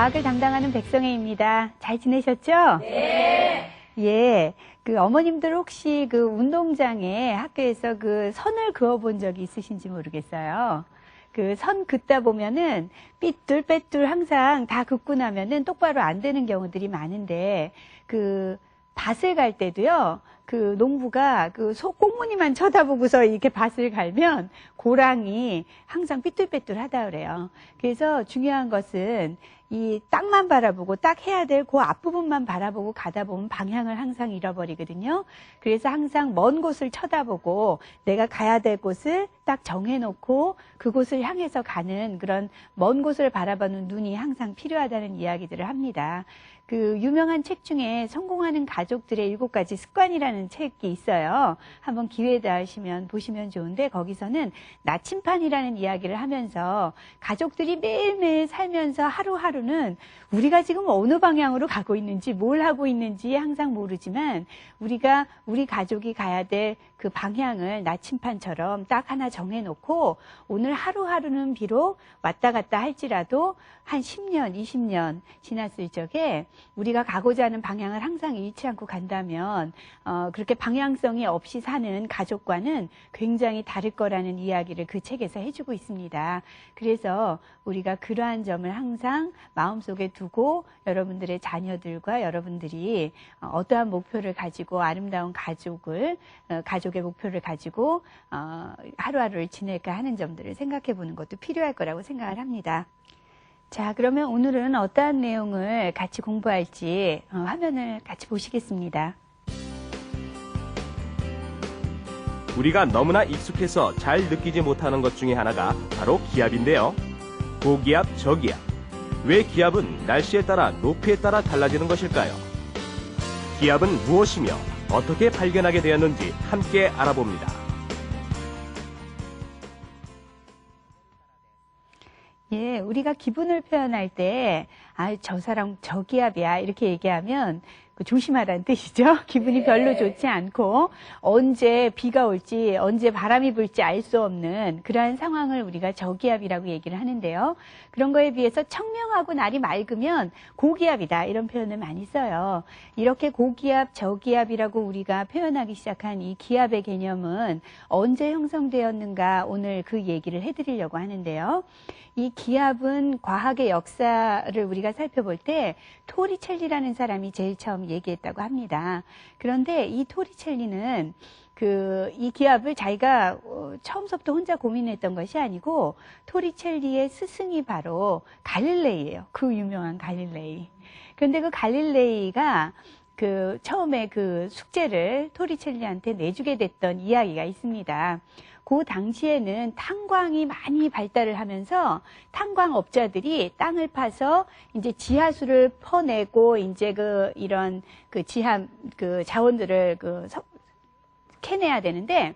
과학을 담당하는 백성혜입니다. 잘 지내셨죠? 네. 예. 어머님들 혹시 운동장에 학교에서 선을 그어본 적이 있으신지 모르겠어요. 선 긋다 보면은 삐뚤빼뚤 항상 다 긋고 나면은 똑바로 안 되는 경우들이 많은데, 밭을 갈 때도요, 농부가 꽁무니만 쳐다보고서 이렇게 밭을 갈면 고랑이 항상 삐뚤빼뚤하다 그래요. 그래서 중요한 것은 이 땅만 바라보고 딱 해야 될 그 앞부분만 바라보고 가다 보면 방향을 항상 잃어버리거든요. 그래서 항상 먼 곳을 쳐다보고 내가 가야 될 곳을 딱 정해놓고 그곳을 향해서 가는 그런 먼 곳을 바라보는 눈이 항상 필요하다는 이야기들을 합니다. 유명한 책 중에 성공하는 가족들의 7가지 습관이라는 책이 있어요. 한번 기회 닿으시면 보시면 좋은데, 거기서는 나침판이라는 이야기를 하면서 가족들이 매일매일 살면서 하루하루는 우리가 지금 어느 방향으로 가고 있는지, 뭘 하고 있는지 항상 모르지만 우리가 우리 가족이 가야 될 그 방향을 나침판처럼 딱 하나 정해놓고 오늘 하루하루는 비록 왔다 갔다 할지라도 한 10년, 20년 지났을 적에 우리가 가고자 하는 방향을 항상 잃지 않고 간다면 그렇게 방향성이 없이 사는 가족과는 굉장히 다를 거라는 이야기를 그 책에서 해주고 있습니다. 그래서 우리가 그러한 점을 항상 마음속에 두고 여러분들의 자녀들과 여러분들이 어떠한 목표를 가지고 아름다운 가족의 목표를 가지고 하루하루를 지낼까 하는 점들을 생각해 보는 것도 필요할 거라고 생각을 합니다. 자, 그러면 오늘은 어떠한 내용을 같이 공부할지 화면을 같이 보시겠습니다. 우리가 너무나 익숙해서 잘 느끼지 못하는 것 중에 하나가 바로 기압인데요. 고기압, 저기압. 왜 기압은 날씨에 따라 높이에 따라 달라지는 것일까요? 기압은 무엇이며 어떻게 발견하게 되었는지 함께 알아봅니다. 예, 우리가 기분을 표현할 때, 저 사람 저기압이야, 이렇게 얘기하면 조심하라는 뜻이죠. 기분이 별로 좋지 않고, 언제 비가 올지, 언제 바람이 불지 알 수 없는 그러한 상황을 우리가 저기압이라고 얘기를 하는데요. 그런 거에 비해서 청명하고 날이 맑으면 고기압이다, 이런 표현을 많이 써요. 이렇게 고기압, 저기압이라고 우리가 표현하기 시작한 이 기압의 개념은 언제 형성되었는가, 오늘 그 얘기를 해드리려고 하는데요. 이 기압은 과학의 역사를 우리가 살펴볼 때 토리첼리라는 사람이 제일 처음 얘기했다고 합니다. 그런데 이 토리첼리는 이 기압을 자기가 처음부터 혼자 고민했던 것이 아니고 토리첼리의 스승이 바로 갈릴레이예요. 그 유명한 갈릴레이. 그런데 그 갈릴레이가 처음에 숙제를 토리첼리한테 내주게 됐던 이야기가 있습니다. 그 당시에는 탄광이 많이 발달을 하면서 탄광업자들이 땅을 파서 이제 지하수를 퍼내고 이제 이런 자원들을 캐내야 되는데,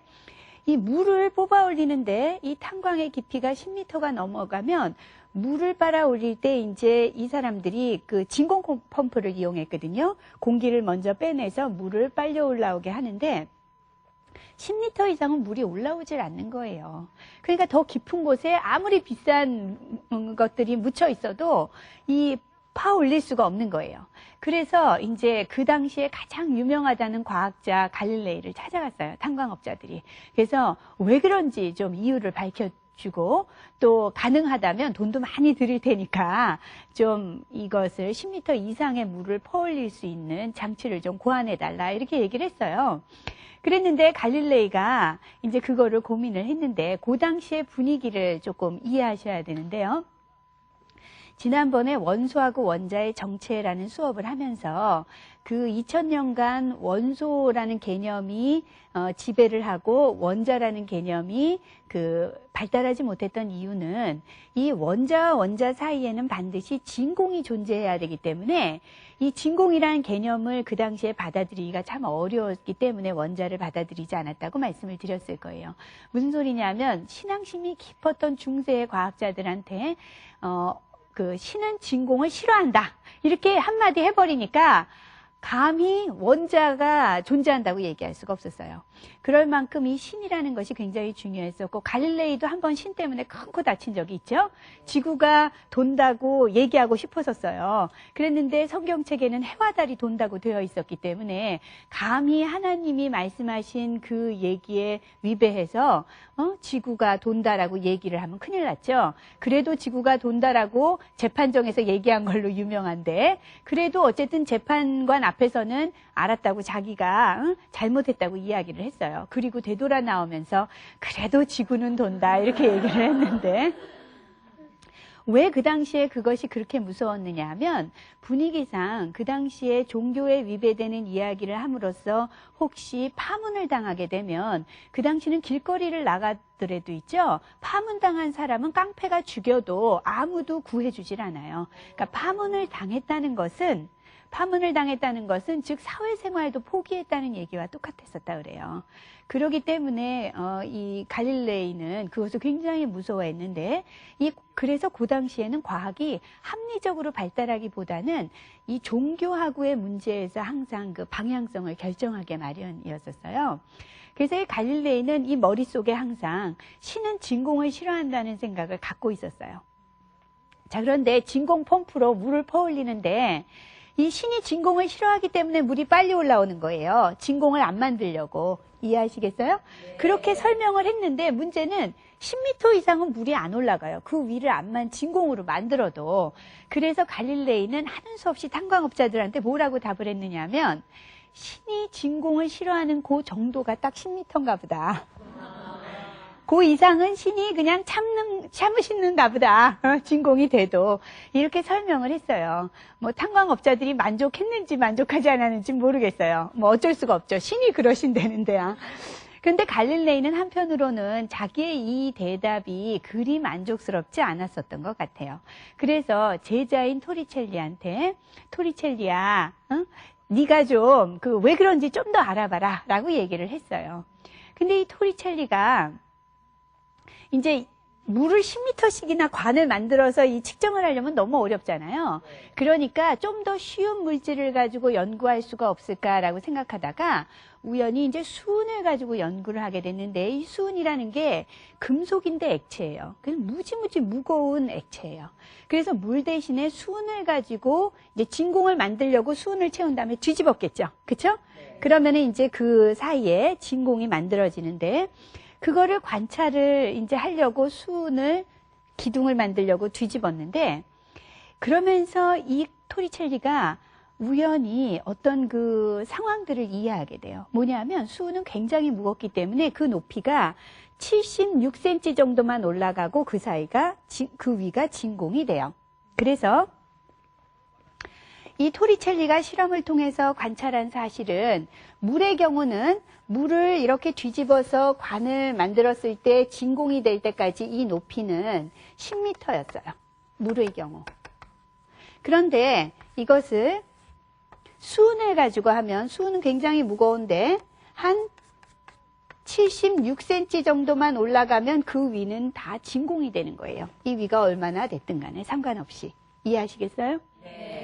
이 물을 뽑아 올리는데 이 탄광의 깊이가 10m가 넘어가면 물을 빨아 올릴 때 이제 이 사람들이 진공 펌프를 이용했거든요. 공기를 먼저 빼내서 물을 빨려 올라오게 하는데 10m 이상은 물이 올라오질 않는 거예요. 그러니까 더 깊은 곳에 아무리 비싼 것들이 묻혀 있어도 파 올릴 수가 없는 거예요. 그래서 이제 그 당시에 가장 유명하다는 과학자 갈릴레이를 찾아갔어요. 탄광업자들이. 그래서 왜 그런지 좀 이유를 밝혀주고, 또 가능하다면 돈도 많이 들일 테니까 좀 이것을 10m 이상의 물을 퍼올릴 수 있는 장치를 좀 고안해달라, 이렇게 얘기를 했어요. 그랬는데 갈릴레이가 이제 그거를 고민을 했는데, 그 당시의 분위기를 조금 이해하셔야 되는데요. 지난번에 원소하고 원자의 정체라는 수업을 하면서 2000년간 원소라는 개념이 지배를 하고 원자라는 개념이 발달하지 못했던 이유는 이 원자와 원자 사이에는 반드시 진공이 존재해야 되기 때문에 이 진공이라는 개념을 그 당시에 받아들이기가 참 어려웠기 때문에 원자를 받아들이지 않았다고 말씀을 드렸을 거예요. 무슨 소리냐면 신앙심이 깊었던 중세의 과학자들한테 신은 진공을 싫어한다, 이렇게 한마디 해버리니까 감히 원자가 존재한다고 얘기할 수가 없었어요. 그럴 만큼 이 신이라는 것이 굉장히 중요했었고, 갈릴레이도 한 번 신 때문에 큰 코 다친 적이 있죠. 지구가 돈다고 얘기하고 싶었었어요. 그랬는데 성경책에는 해와 달이 돈다고 되어 있었기 때문에 감히 하나님이 말씀하신 그 얘기에 위배해서 지구가 돈다라고 얘기를 하면 큰일 났죠. 그래도 지구가 돈다라고 재판정에서 얘기한 걸로 유명한데, 그래도 어쨌든 재판관 앞에서는 알았다고 자기가 잘못했다고 이야기를 했어요. 그리고 되돌아 나오면서 그래도 지구는 돈다 이렇게 얘기를 했는데, 왜 그 당시에 그것이 그렇게 무서웠느냐 하면, 분위기상 그 당시에 종교에 위배되는 이야기를 함으로써 혹시 파문을 당하게 되면, 그 당시는 길거리를 나가더라도 있죠, 파문당한 사람은 깡패가 죽여도 아무도 구해주질 않아요. 그러니까 파문을 당했다는 것은 즉 사회생활도 포기했다는 얘기와 똑같았었다 그래요. 그렇기 때문에 이 갈릴레이는 그것을 굉장히 무서워했는데, 그래서 그 당시에는 과학이 합리적으로 발달하기보다는 이 종교하고의 문제에서 항상 그 방향성을 결정하게 마련이었었어요. 그래서 이 갈릴레이는 이 머릿속에 항상 신은 진공을 싫어한다는 생각을 갖고 있었어요. 자, 그런데 진공 펌프로 물을 퍼올리는데 이 신이 진공을 싫어하기 때문에 물이 빨리 올라오는 거예요. 진공을 안 만들려고. 이해하시겠어요? 네. 그렇게 설명을 했는데 문제는 10m 이상은 물이 안 올라가요. 그 위를 암만 진공으로 만들어도. 그래서 갈릴레이는 하는 수 없이 탄광업자들한테 뭐라고 답을 했느냐면, 신이 진공을 싫어하는 그 정도가 딱 10m인가 보다. 그 이상은 신이 그냥 참으시는가 보다. 진공이 돼도. 이렇게 설명을 했어요. 뭐 탄광업자들이 만족했는지 만족하지 않았는지 모르겠어요. 뭐 어쩔 수가 없죠. 신이 그러신다는데야. 그런데 갈릴레이는 한편으로는 자기의 이 대답이 그리 만족스럽지 않았었던 것 같아요. 그래서 제자인 토리첼리한테, 토리첼리야, 네가 좀 왜 그런지 좀 더 알아봐라 라고 얘기를 했어요. 근데 이 토리첼리가 이제 물을 10m씩이나 관을 만들어서 이 측정을 하려면 너무 어렵잖아요. 그러니까 좀 더 쉬운 물질을 가지고 연구할 수가 없을까라고 생각하다가 우연히 이제 수은을 가지고 연구를 하게 됐는데, 이 수은이라는 게 금속인데 액체예요. 그래서 무지무지 무거운 액체예요. 그래서 물 대신에 수은을 가지고 이제 진공을 만들려고 수은을 채운 다음에 뒤집었겠죠. 그렇죠? 네. 그러면은 이제 그 사이에 진공이 만들어지는데, 그거를 관찰을 이제 하려고 수은을, 기둥을 만들려고 뒤집었는데, 그러면서 이 토리첼리가 우연히 어떤 그 상황들을 이해하게 돼요. 뭐냐면 수은은 굉장히 무겁기 때문에 그 높이가 76cm 정도만 올라가고 그 사이가, 그 위가 진공이 돼요. 그래서 이 토리첼리가 실험을 통해서 관찰한 사실은, 물의 경우는 물을 이렇게 뒤집어서 관을 만들었을 때 진공이 될 때까지 이 높이는 10m였어요. 물의 경우. 그런데 이것을 수은을 가지고 하면, 수은은 굉장히 무거운데 한 76cm 정도만 올라가면 그 위는 다 진공이 되는 거예요. 이 위가 얼마나 됐든 간에 상관없이. 이해하시겠어요? 네.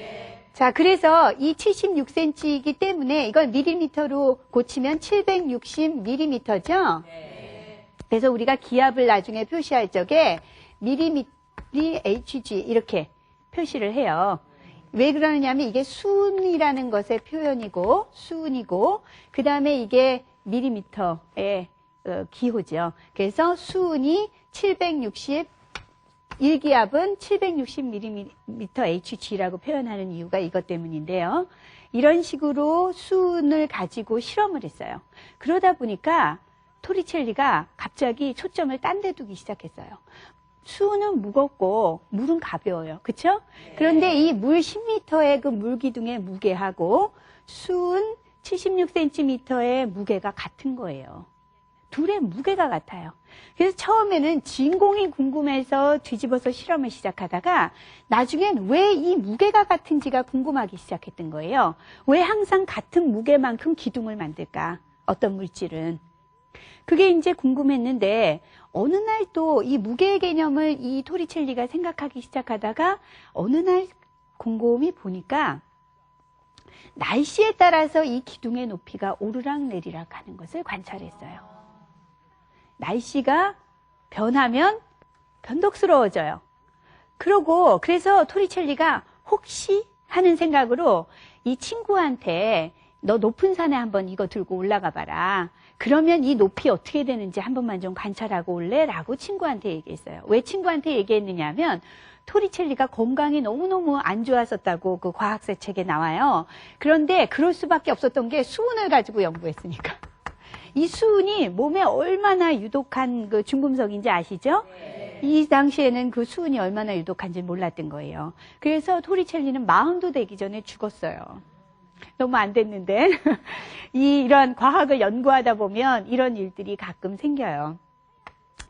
자, 그래서 이 76cm이기 때문에 이걸 밀리미터로 고치면 760mm죠? 네. 그래서 우리가 기압을 나중에 표시할 적에 HG 이렇게 표시를 해요. 왜 그러느냐면 이게 수은이라는 것의 표현이고, 수은이고, 그 다음에 이게 밀리미터의 기호죠. 그래서 수은이 1기압은 760mm HG라고 표현하는 이유가 이것 때문인데요. 이런 식으로 수은을 가지고 실험을 했어요. 그러다 보니까 토리첼리가 갑자기 초점을 딴 데 두기 시작했어요. 수은은 무겁고 물은 가벼워요. 그렇죠? 그런데 이 물 10m의 그 물기둥의 무게하고 수은 76cm의 무게가 같은 거예요. 둘의 무게가 같아요. 그래서 처음에는 진공이 궁금해서 뒤집어서 실험을 시작하다가 나중엔 왜 이 무게가 같은지가 궁금하기 시작했던 거예요. 왜 항상 같은 무게만큼 기둥을 만들까? 어떤 물질은. 그게 이제 궁금했는데 어느 날 또 이 무게의 개념을 이 토리첼리가 생각하기 시작하다가 어느 날 곰곰이 보니까 날씨에 따라서 이 기둥의 높이가 오르락내리락 하는 것을 관찰했어요. 날씨가 변하면 변덕스러워져요. 그래서 토리첼리가 혹시 하는 생각으로 이 친구한테 너 높은 산에 한번 이거 들고 올라가 봐라. 그러면 이 높이 어떻게 되는지 한 번만 좀 관찰하고 올래? 라고 친구한테 얘기했어요. 왜 친구한테 얘기했느냐 하면 토리첼리가 건강이 너무너무 안 좋았었다고 그 과학사 책에 나와요. 그런데 그럴 수밖에 없었던 게 수은을 가지고 연구했으니까. 이 수은이 몸에 얼마나 유독한 그 중금속인지 아시죠? 이 당시에는 그 수은이 얼마나 유독한지 몰랐던 거예요. 그래서 토리첼리는 40도 되기 전에 죽었어요. 너무 안 됐는데. 이런 과학을 연구하다 보면 이런 일들이 가끔 생겨요.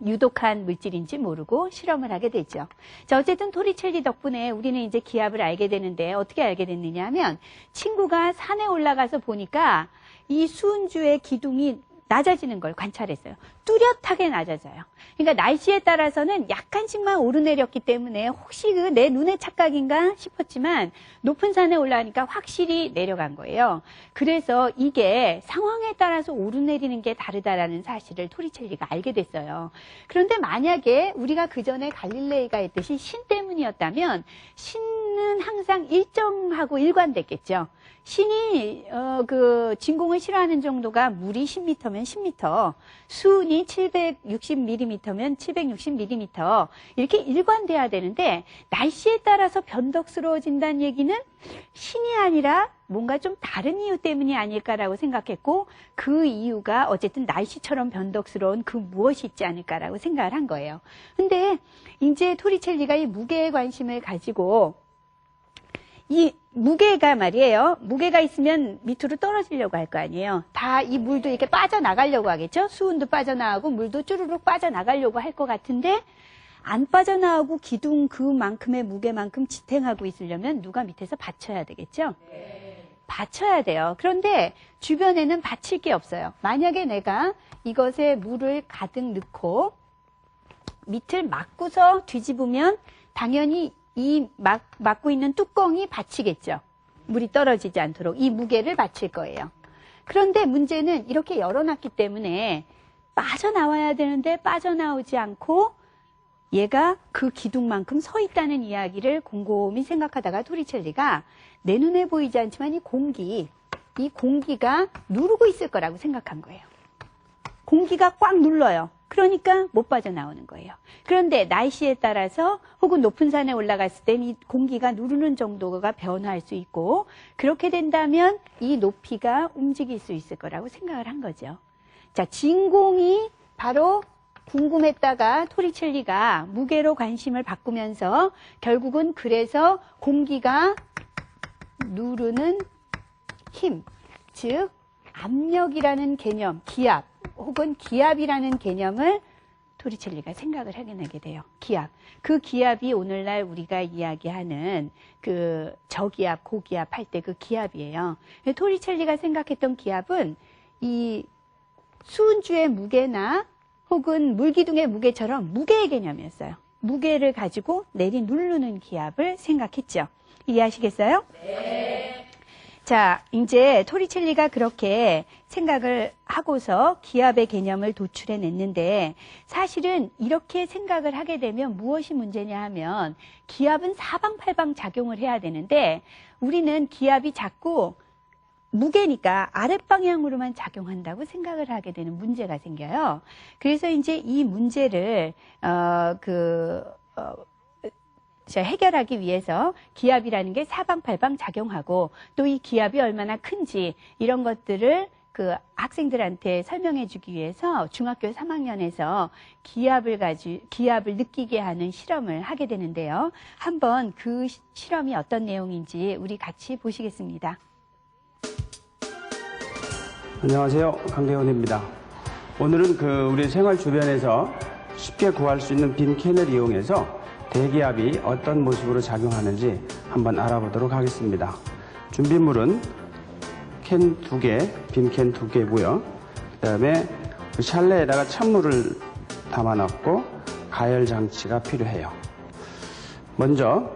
유독한 물질인지 모르고 실험을 하게 되죠. 자, 어쨌든 토리첼리 덕분에 우리는 이제 기압을 알게 되는데 어떻게 알게 됐느냐 하면 친구가 산에 올라가서 보니까 이 수은주의 기둥이 낮아지는 걸 관찰했어요. 뚜렷하게 낮아져요. 그러니까 날씨에 따라서는 약간씩만 오르내렸기 때문에 혹시 그 내 눈의 착각인가 싶었지만 높은 산에 올라가니까 확실히 내려간 거예요. 그래서 이게 상황에 따라서 오르내리는 게 다르다라는 사실을 토리첼리가 알게 됐어요. 그런데 만약에 우리가 그 전에 갈릴레이가 했듯이 신 때문이었다면 신은 항상 일정하고 일관됐겠죠. 신이 그 진공을 싫어하는 정도가 물이 10m면 10m, 수은이 760mm면 760mm 이렇게 일관돼야 되는데 날씨에 따라서 변덕스러워진다는 얘기는 신이 아니라 뭔가 좀 다른 이유 때문이 아닐까라고 생각했고 그 이유가 어쨌든 날씨처럼 변덕스러운 그 무엇이 있지 않을까라고 생각을 한 거예요. 근데 이제 토리첼리가 이 무게에 관심을 가지고 이 무게가 말이에요. 무게가 있으면 밑으로 떨어지려고 할 거 아니에요. 다 이 물도 이렇게 빠져나가려고 하겠죠. 수은도 빠져나가고 물도 쭈르륵 빠져나가려고 할 것 같은데 안 빠져나가고 기둥 그만큼의 무게만큼 지탱하고 있으려면 누가 밑에서 받쳐야 되겠죠. 받쳐야 돼요. 그런데 주변에는 받칠 게 없어요. 만약에 내가 이것에 물을 가득 넣고 밑을 막고서 뒤집으면 당연히 이 막고 있는 뚜껑이 받치겠죠. 물이 떨어지지 않도록 이 무게를 받칠 거예요. 그런데 문제는 이렇게 열어놨기 때문에 빠져나와야 되는데 빠져나오지 않고 얘가 그 기둥만큼 서 있다는 이야기를 곰곰이 생각하다가 토리첼리가 내 눈에 보이지 않지만 이 공기가 누르고 있을 거라고 생각한 거예요. 공기가 꽉 눌러요. 그러니까 못 빠져나오는 거예요. 그런데 날씨에 따라서 혹은 높은 산에 올라갔을 때 이 공기가 누르는 정도가 변화할 수 있고 그렇게 된다면 이 높이가 움직일 수 있을 거라고 생각을 한 거죠. 자, 진공이 바로 궁금했다가 토리첼리가 무게로 관심을 바꾸면서 결국은 그래서 공기가 누르는 힘, 즉 압력이라는 개념, 기압 혹은 기압이라는 개념을 토리첼리가 생각을 하게 되게 돼요. 기압. 그 기압이 오늘날 우리가 이야기하는 그 저기압, 고기압 할 때 그 기압이에요. 토리첼리가 생각했던 기압은 이 수은주의 무게나 혹은 물기둥의 무게처럼 무게의 개념이었어요. 무게를 가지고 누르는 기압을 생각했죠. 이해하시겠어요? 네. 자, 이제 토리첼리가 그렇게 생각을 하고서 기압의 개념을 도출해냈는데 사실은 이렇게 생각을 하게 되면 무엇이 문제냐 하면 기압은 사방팔방 작용을 해야 되는데 우리는 기압이 자꾸 무게니까 아랫방향으로만 작용한다고 생각을 하게 되는 문제가 생겨요. 그래서 이제 이 문제를 해결하기 위해서 기압이라는 게 사방팔방 작용하고 또 이 기압이 얼마나 큰지 이런 것들을 그 학생들한테 설명해 주기 위해서 중학교 3학년에서 기압을 느끼게 하는 실험을 하게 되는데요. 한번 그 실험이 어떤 내용인지 우리 같이 보시겠습니다. 안녕하세요. 강대원입니다. 오늘은 우리 생활 주변에서 쉽게 구할 수 있는 빈 캔을 이용해서 대기압이 어떤 모습으로 작용하는지 한번 알아보도록 하겠습니다. 준비물은 캔 2개, 빈 캔 2개고요. 그 다음에 샬레에다가 찬물을 담아 넣고 가열 장치가 필요해요. 먼저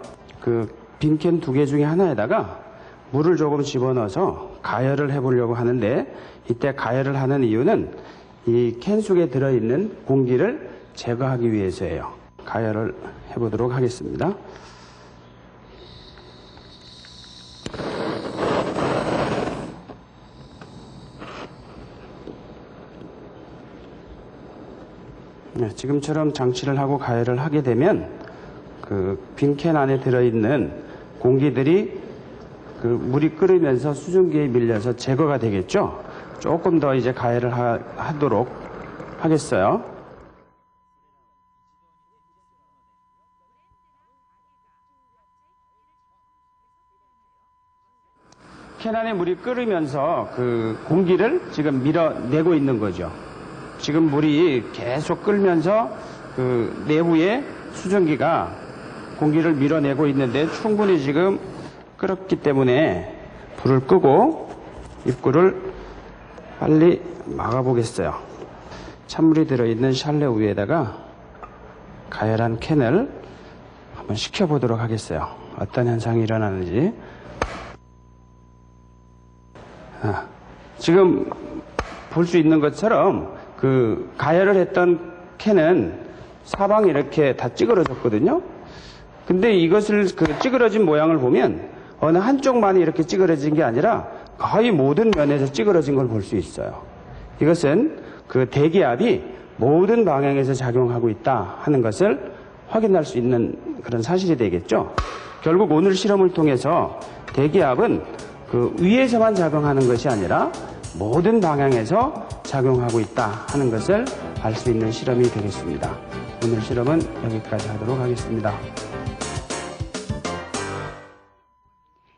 빈 캔 2개 중에 하나에다가 물을 조금 집어넣어서 가열을 해보려고 하는데, 이때 가열을 하는 이유는 이 캔 속에 들어있는 공기를 제거하기 위해서예요. 가열을 해보도록 하겠습니다. 네, 지금처럼 장치를 하고 가열을 하게 되면 그 빈캔 안에 들어있는 공기들이 그 물이 끓으면서 수증기에 밀려서 제거가 되겠죠. 조금 더 이제 가열을 하도록 하겠어요. 캔 안에 물이 끓으면서 그 공기를 지금 밀어내고 있는 거죠. 지금 물이 계속 끓면서 그 내부에 수증기가 공기를 밀어내고 있는데 충분히 지금 끓었기 때문에 불을 끄고 입구를 빨리 막아보겠어요. 찬물이 들어있는 샬레 위에다가 가열한 캔을 한번 식혀보도록 하겠어요. 어떤 현상이 일어나는지. 지금 볼 수 있는 것처럼 그 가열을 했던 캔은 사방이 이렇게 다 찌그러졌거든요. 근데 이것을 그 찌그러진 모양을 보면 어느 한쪽만이 이렇게 찌그러진 게 아니라 거의 모든 면에서 찌그러진 걸 볼 수 있어요. 이것은 그 대기압이 모든 방향에서 작용하고 있다 하는 것을 확인할 수 있는 그런 사실이 되겠죠. 결국 오늘 실험을 통해서 대기압은 그 위에서만 작용하는 것이 아니라 모든 방향에서 작용하고 있다 하는 것을 알 수 있는 실험이 되겠습니다. 오늘 실험은 여기까지 하도록 하겠습니다.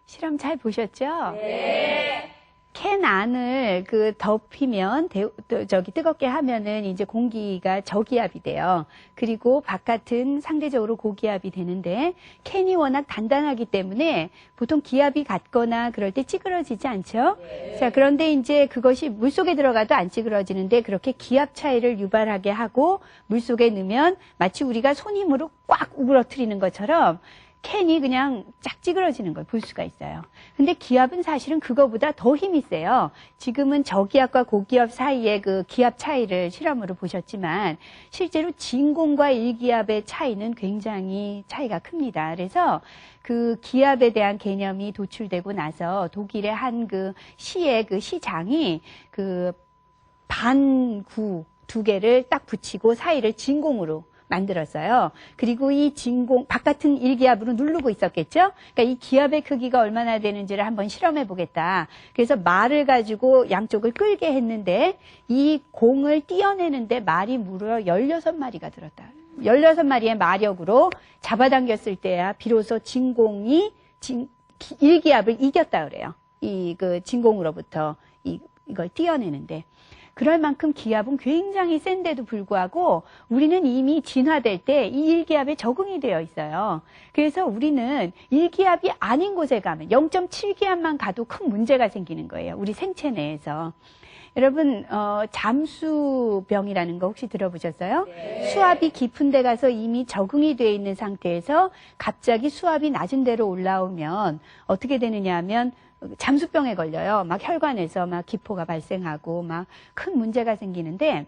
실험 잘 보셨죠? 네. 캔 안을 그 덮이면 뜨겁게 하면은 이제 공기가 저기압이 돼요. 그리고 바깥은 상대적으로 고기압이 되는데 캔이 워낙 단단하기 때문에 보통 기압이 같거나 그럴 때 찌그러지지 않죠? 네. 자, 그런데 이제 그것이 물속에 들어가도 안 찌그러지는데 그렇게 기압 차이를 유발하게 하고 물속에 넣으면 마치 우리가 손힘으로 꽉 우그러뜨리는 것처럼 캔이 그냥 쫙 찌그러지는 걸 볼 수가 있어요. 근데 기압은 사실은 그거보다 더 힘이 세요. 지금은 저기압과 고기압 사이의 그 기압 차이를 실험으로 보셨지만 실제로 진공과 일기압의 차이는 굉장히 차이가 큽니다. 그래서 그 기압에 대한 개념이 도출되고 나서 독일의 한 그 시의 그 시장이 그 반구 두 개를 딱 붙이고 사이를 진공으로 만들었어요. 그리고 이 진공, 바깥은 일기압으로 누르고 있었겠죠? 그러니까 이 기압의 크기가 얼마나 되는지를 한번 실험해 보겠다. 그래서 말을 가지고 양쪽을 끌게 했는데 이 공을 띄어내는데 말이 무려 16마리가 들었다. 16마리의 마력으로 잡아당겼을 때야 비로소 진공이 일기압을 이겼다 그래요. 이 그 진공으로부터 이걸 띄어내는데. 그럴 만큼 기압은 굉장히 센데도 불구하고 우리는 이미 진화될 때 이 일기압에 적응이 되어 있어요. 그래서 우리는 일기압이 아닌 곳에 가면 0.7기압만 가도 큰 문제가 생기는 거예요. 우리 생체 내에서. 여러분 잠수병이라는 거 혹시 들어보셨어요? 네. 수압이 깊은 데 가서 이미 적응이 되어 있는 상태에서 갑자기 수압이 낮은 데로 올라오면 어떻게 되느냐 하면 잠수병에 걸려요. 막 혈관에서 막 기포가 발생하고 막 큰 문제가 생기는데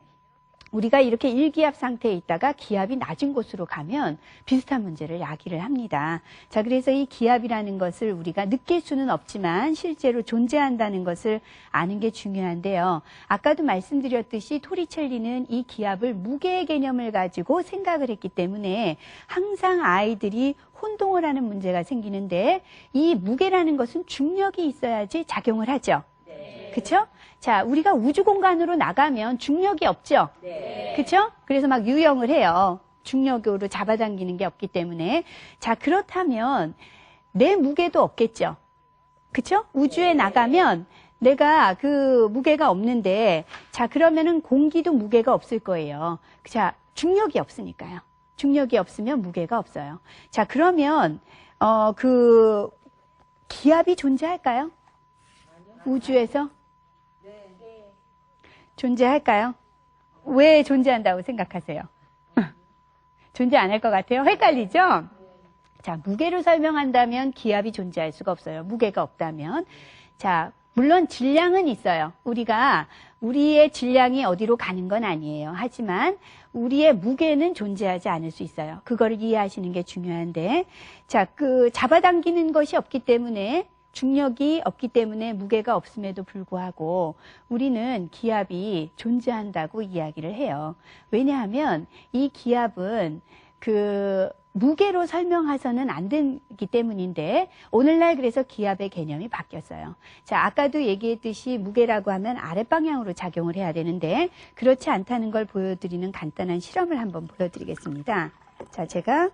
우리가 이렇게 일기압 상태에 있다가 기압이 낮은 곳으로 가면 비슷한 문제를 야기를 합니다. 자, 그래서 이 기압이라는 것을 우리가 느낄 수는 없지만 실제로 존재한다는 것을 아는 게 중요한데요. 아까도 말씀드렸듯이 토리첼리는 이 기압을 무게의 개념을 가지고 생각을 했기 때문에 항상 아이들이 혼동을 하는 문제가 생기는데 이 무게라는 것은 중력이 있어야지 작용을 하죠. 네. 그렇죠? 자, 우리가 우주 공간으로 나가면 중력이 없죠. 네. 그렇죠? 그래서 막 유영을 해요. 중력으로 잡아당기는 게 없기 때문에. 자, 그렇다면 내 무게도 없겠죠. 그렇죠? 우주에 나가면 내가 그 무게가 없는데 자, 그러면은 공기도 무게가 없을 거예요. 자, 중력이 없으니까요. 중력이 없으면 무게가 없어요. 자, 그러면 그 기압이 존재할까요? 우주에서? 존재할까요? 왜 존재한다고 생각하세요? 존재 안 할 것 같아요? 헷갈리죠? 자, 무게로 설명한다면 기압이 존재할 수가 없어요. 무게가 없다면. 자, 물론 질량은 있어요. 우리의 질량이 어디로 가는 건 아니에요. 하지만 우리의 무게는 존재하지 않을 수 있어요. 그거를 이해하시는 게 중요한데, 자, 잡아당기는 것이 없기 때문에, 중력이 없기 때문에 무게가 없음에도 불구하고 우리는 기압이 존재한다고 이야기를 해요. 왜냐하면 이 기압은 무게로 설명해서는 안 되기 때문인데, 오늘날 그래서 기압의 개념이 바뀌었어요. 자, 아까도 얘기했듯이 무게라고 하면 아랫방향으로 작용을 해야 되는데, 그렇지 않다는 걸 보여드리는 간단한 실험을 한번 보여드리겠습니다. 자, 제가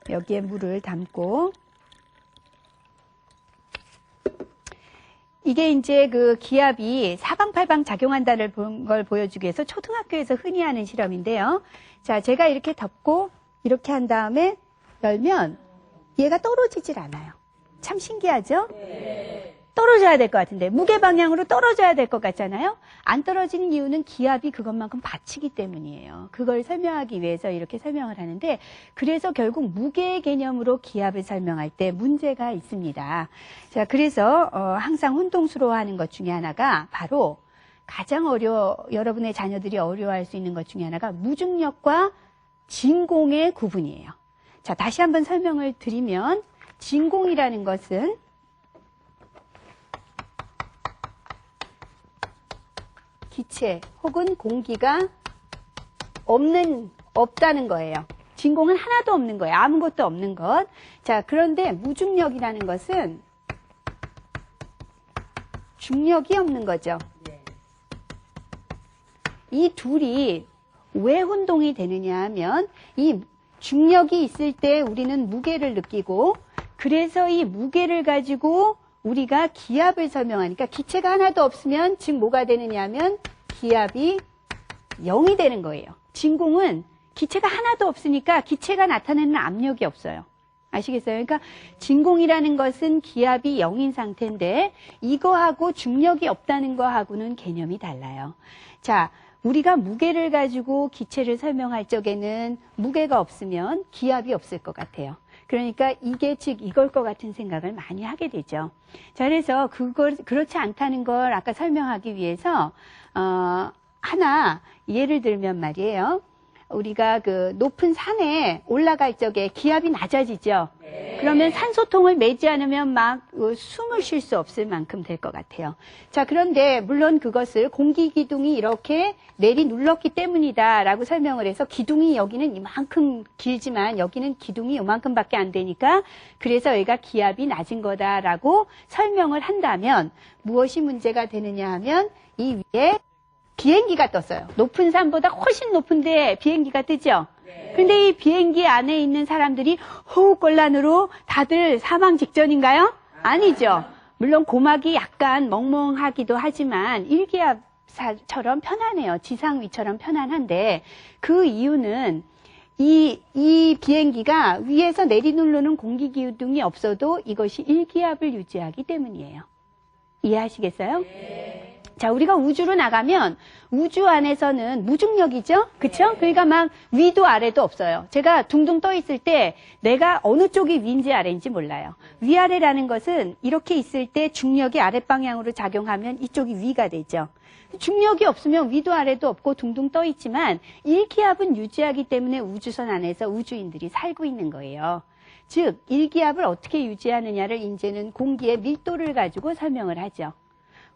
여기에 물을 담고, 이게 이제 기압이 사방팔방 작용한다는 걸 보여주기 위해서 초등학교에서 흔히 하는 실험인데요. 자, 제가 이렇게 덮고, 이렇게 한 다음에 열면 얘가 떨어지질 않아요. 참 신기하죠? 네. 떨어져야 될 것 같은데, 무게 방향으로 떨어져야 될 것 같잖아요? 안 떨어지는 이유는 기압이 그것만큼 받치기 때문이에요. 그걸 설명하기 위해서 이렇게 설명을 하는데, 그래서 결국 무게의 개념으로 기압을 설명할 때 문제가 있습니다. 자, 그래서 항상 혼동스러워하는 것 중에 하나가 바로 가장 여러분의 자녀들이 어려워할 수 있는 것 중에 하나가 무중력과 진공의 구분이에요. 자, 다시 한번 설명을 드리면, 진공이라는 것은 기체 혹은 공기가 없다는 거예요. 진공은 하나도 없는 거예요. 아무것도 없는 것. 자, 그런데 무중력이라는 것은 중력이 없는 거죠. 이 둘이 왜 혼동이 되느냐 하면, 이 중력이 있을 때 우리는 무게를 느끼고, 그래서 이 무게를 가지고 우리가 기압을 설명하니까, 기체가 하나도 없으면 즉 뭐가 되느냐 하면 기압이 0이 되는 거예요. 진공은 기체가 하나도 없으니까 기체가 나타내는 압력이 없어요. 아시겠어요? 그러니까 진공이라는 것은 기압이 0인 상태인데, 이거하고 중력이 없다는 거하고는 개념이 달라요. 자, 우리가 무게를 가지고 기체를 설명할 적에는 무게가 없으면 기압이 없을 것 같아요. 그러니까 이게 즉 이걸 것 같은 생각을 많이 하게 되죠. 자, 그래서 그렇지 않다는 걸 아까 설명하기 위해서, 하나 예를 들면 말이에요. 우리가 높은 산에 올라갈 적에 기압이 낮아지죠. 네. 그러면 산소통을 매지 않으면 막 숨을 쉴 수 없을 만큼 될 것 같아요. 자, 그런데 물론 그것을 공기 기둥이 이렇게 내리 눌렀기 때문이다라고 설명을 해서, 기둥이 여기는 이만큼 길지만 여기는 기둥이 이만큼밖에 안 되니까 그래서 여기가 기압이 낮은 거다라고 설명을 한다면, 무엇이 문제가 되느냐 하면 이 위에 비행기가 떴어요. 높은 산보다 훨씬 높은데 비행기가 뜨죠. 근데 이 비행기 안에 있는 사람들이 호흡곤란으로 다들 사망 직전인가요? 아니죠. 물론 고막이 약간 멍멍하기도 하지만 일기압처럼 편안해요. 지상 위처럼 편안한데, 그 이유는 이 비행기가 위에서 내리누르는 공기 기둥이 없어도 이것이 일기압을 유지하기 때문이에요. 이해하시겠어요? 자, 우리가 우주로 나가면 우주 안에서는 무중력이죠? 그쵸? 그러니까 막 위도 아래도 없어요. 제가 둥둥 떠 있을 때 내가 어느 쪽이 위인지 아래인지 몰라요. 위아래라는 것은 이렇게 있을 때 중력이 아랫방향으로 작용하면 이쪽이 위가 되죠. 중력이 없으면 위도 아래도 없고 둥둥 떠 있지만 일기압은 유지하기 때문에 우주선 안에서 우주인들이 살고 있는 거예요. 즉, 일기압을 어떻게 유지하느냐를 이제는 공기의 밀도를 가지고 설명을 하죠.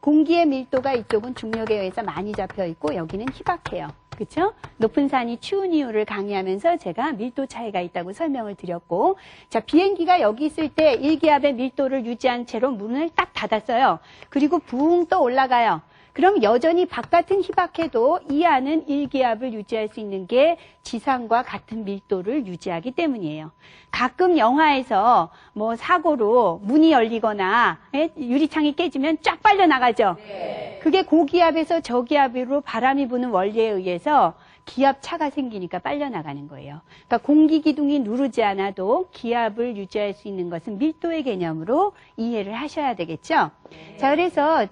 공기의 밀도가 이쪽은 중력에 의해서 많이 잡혀 있고 여기는 희박해요. 그렇죠? 높은 산이 추운 이유를 강의하면서 제가 밀도 차이가 있다고 설명을 드렸고, 자, 비행기가 여기 있을 때 일기압의 밀도를 유지한 채로 문을 딱 닫았어요. 그리고 붕 떠 올라가요. 그럼 여전히 바깥은 희박해도 이 안은 일기압을 유지할 수 있는 게 지상과 같은 밀도를 유지하기 때문이에요. 가끔 영화에서 뭐 사고로 문이 열리거나 유리창이 깨지면 쫙 빨려 나가죠. 네. 그게 고기압에서 저기압으로 바람이 부는 원리에 의해서 기압 차가 생기니까 빨려 나가는 거예요. 그러니까 공기 기둥이 누르지 않아도 기압을 유지할 수 있는 것은 밀도의 개념으로 이해를 하셔야 되겠죠. 네. 자, 그래서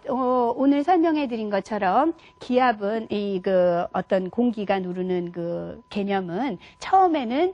오늘 설명해 드린 것처럼 기압은 어떤 공기가 누르는 그 개념은 처음에는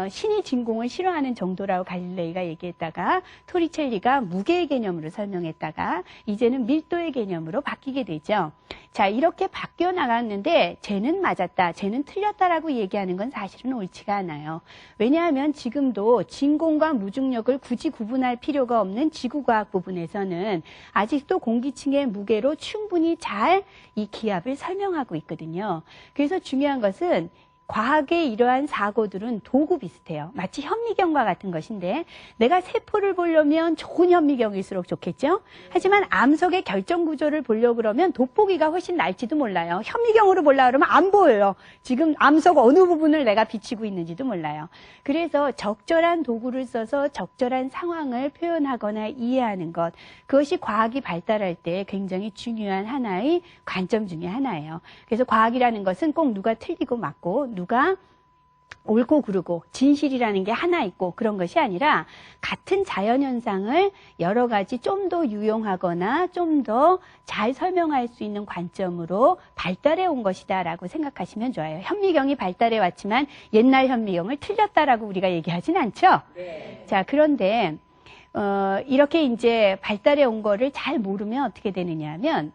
신이 진공을 싫어하는 정도라고 갈릴레이가 얘기했다가 토리첼리가 무게의 개념으로 설명했다가 이제는 밀도의 개념으로 바뀌게 되죠. 자, 이렇게 바뀌어 나갔는데 쟤는 맞았다, 쟤는 틀렸다라고 얘기하는 건 사실은 옳지가 않아요. 왜냐하면 지금도 진공과 무중력을 굳이 구분할 필요가 없는 지구과학 부분에서는 아직도 공기층의 무게로 충분히 잘 이 기압을 설명하고 있거든요. 그래서 중요한 것은 과학의 이러한 사고들은 도구 비슷해요. 마치 현미경과 같은 것인데 내가 세포를 보려면 좋은 현미경일수록 좋겠죠. 하지만 암석의 결정 구조를 보려고 그러면 돋보기가 훨씬 날지도 몰라요. 현미경으로 보려고 그러면 안 보여요. 지금 암석 어느 부분을 내가 비치고 있는지도 몰라요. 그래서 적절한 도구를 써서 적절한 상황을 표현하거나 이해하는 것, 그것이 과학이 발달할 때 굉장히 중요한 하나의 관점 중에 하나예요. 그래서 과학이라는 것은 꼭 누가 틀리고 맞고 누가 옳고 그르고 진실이라는 게 하나 있고 그런 것이 아니라 같은 자연현상을 여러 가지 좀 더 유용하거나 좀 더 잘 설명할 수 있는 관점으로 발달해 온 것이다라고 생각하시면 좋아요. 현미경이 발달해 왔지만 옛날 현미경을 틀렸다라고 우리가 얘기하진 않죠? 네. 자, 그런데 이렇게 이제 발달해 온 거를 잘 모르면 어떻게 되느냐 하면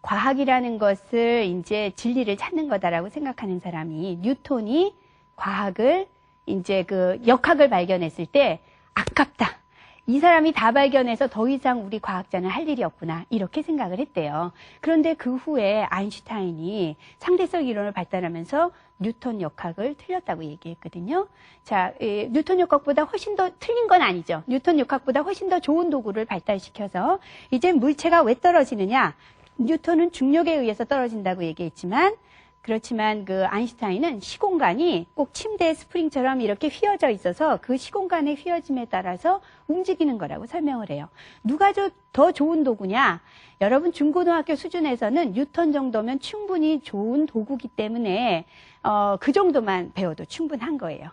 과학이라는 것을 이제 진리를 찾는 거다라고 생각하는 사람이 뉴턴이 과학을 이제 그 역학을 발견했을 때 아깝다. 이 사람이 다 발견해서 더 이상 우리 과학자는 할 일이 없구나. 이렇게 생각을 했대요. 그런데 그 후에 아인슈타인이 상대성 이론을 발달하면서 뉴턴 역학을 틀렸다고 얘기했거든요. 자, 뉴턴 역학보다 훨씬 더 틀린 건 아니죠. 뉴턴 역학보다 훨씬 더 좋은 도구를 발달시켜서 이제 물체가 왜 떨어지느냐. 뉴턴은 중력에 의해서 떨어진다고 얘기했지만 그렇지만 그 아인슈타인은 시공간이 꼭 침대의 스프링처럼 이렇게 휘어져 있어서 그 시공간의 휘어짐에 따라서 움직이는 거라고 설명을 해요. 누가 더 좋은 도구냐? 여러분 중고등학교 수준에서는 뉴턴 정도면 충분히 좋은 도구기 때문에 그 정도만 배워도 충분한 거예요.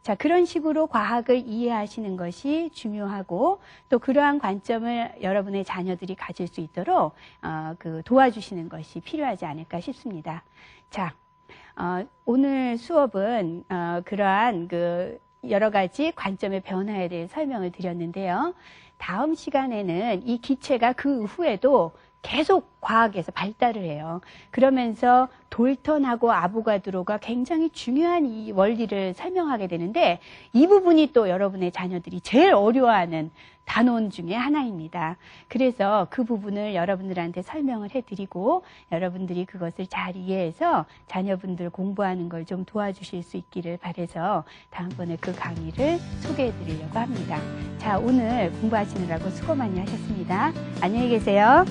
자, 그런 식으로 과학을 이해하시는 것이 중요하고 또 그러한 관점을 여러분의 자녀들이 가질 수 있도록 도와주시는 것이 필요하지 않을까 싶습니다. 자, 오늘 수업은 그러한 여러 가지 관점의 변화에 대해 설명을 드렸는데요. 다음 시간에는 이 기체가 그 후에도 계속 과학에서 발달을 해요. 그러면서 돌턴하고 아보가드로가 굉장히 중요한 이 원리를 설명하게 되는데 이 부분이 또 여러분의 자녀들이 제일 어려워하는 단원 중에 하나입니다. 그래서 그 부분을 여러분들한테 설명을 해드리고 여러분들이 그것을 잘 이해해서 자녀분들 공부하는 걸 좀 도와주실 수 있기를 바라서 다음번에 그 강의를 소개해드리려고 합니다. 자, 오늘 공부하시느라고 수고 많이 하셨습니다. 안녕히 계세요.